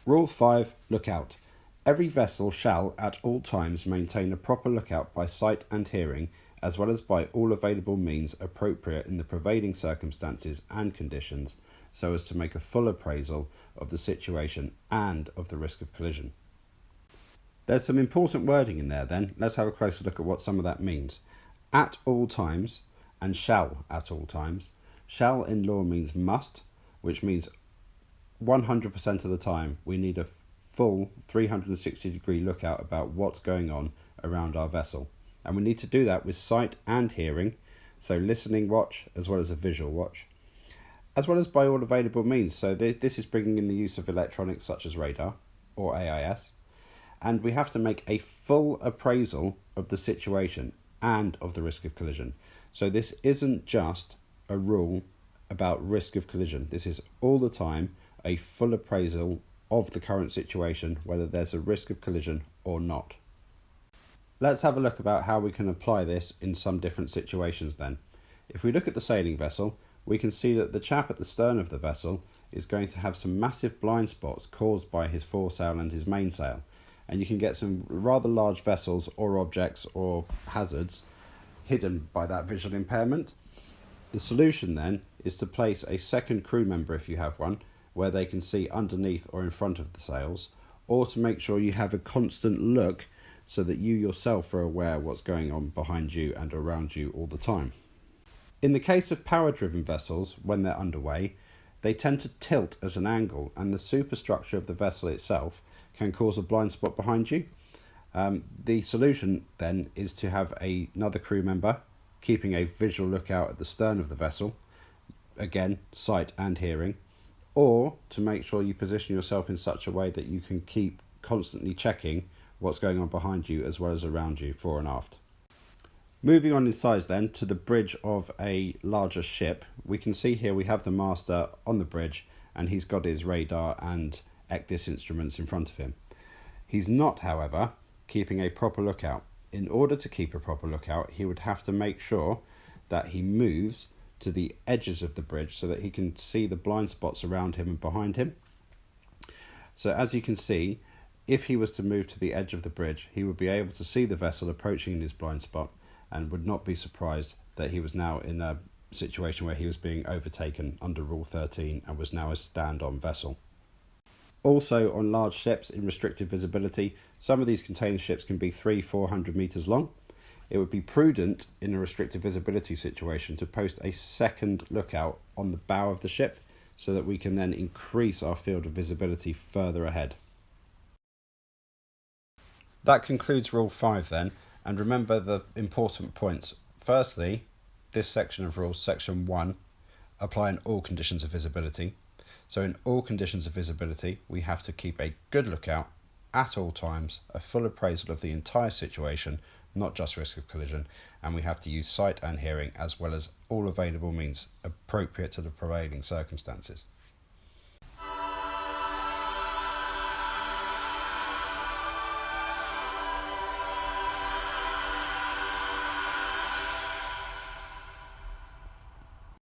Rule 5. Lookout. Every vessel shall at all times maintain a proper lookout by sight and hearing, as well as by all available means appropriate in the prevailing circumstances and conditions, so as to make a full appraisal of the situation and of the risk of collision. There's some important wording in there then. Let's have a closer look at what some of that means. At all times and shall at all times. Shall in law means must, which means 100% of the time we need a full 360-degree lookout about what's going on around our vessel. And we need to do that with sight and hearing, so listening watch as well as a visual watch, as well as by all available means. So this is bringing in the use of electronics such as radar or AIS. And we have to make a full appraisal of the situation and of the risk of collision. So this isn't just a rule about risk of collision. This is all the time a full appraisal of the current situation, whether there's a risk of collision or not. Let's have a look about how we can apply this in some different situations then. If we look at the sailing vessel, we can see that the chap at the stern of the vessel is going to have some massive blind spots caused by his foresail and his mainsail. And you can get some rather large vessels or objects or hazards hidden by that visual impairment. The solution then is to place a second crew member, if you have one, where they can see underneath or in front of the sails, or to make sure you have a constant look so that you yourself are aware what's going on behind you and around you all the time. In the case of power-driven vessels, when they're underway, they tend to tilt at an angle, and the superstructure of the vessel itself can cause a blind spot behind you. The solution then is to have another crew member keeping a visual lookout at the stern of the vessel, again sight and hearing, or to make sure you position yourself in such a way that you can keep constantly checking what's going on behind you as well as around you, fore and aft. Moving on in size then to the bridge of a larger ship, we can see here we have the master on the bridge and he's got his radar and ECDIS instruments in front of him. He's not, however, keeping a proper lookout. In order to keep a proper lookout, he would have to make sure that he moves to the edges of the bridge so that he can see the blind spots around him and behind him. So as you can see, if he was to move to the edge of the bridge, he would be able to see the vessel approaching in his blind spot and would not be surprised that he was now in a situation where he was being overtaken under Rule 13 and was now a stand-on vessel. Also on large ships in restricted visibility, some of these container ships can be 300-400 metres long. It would be prudent in a restricted visibility situation to post a second lookout on the bow of the ship so that we can then increase our field of visibility further ahead. That concludes Rule 5 then, and remember the important points. Firstly, this section of rules, Section 1, apply in all conditions of visibility. So in all conditions of visibility, we have to keep a good lookout at all times, a full appraisal of the entire situation, not just risk of collision, and we have to use sight and hearing as well as all available means appropriate to the prevailing circumstances.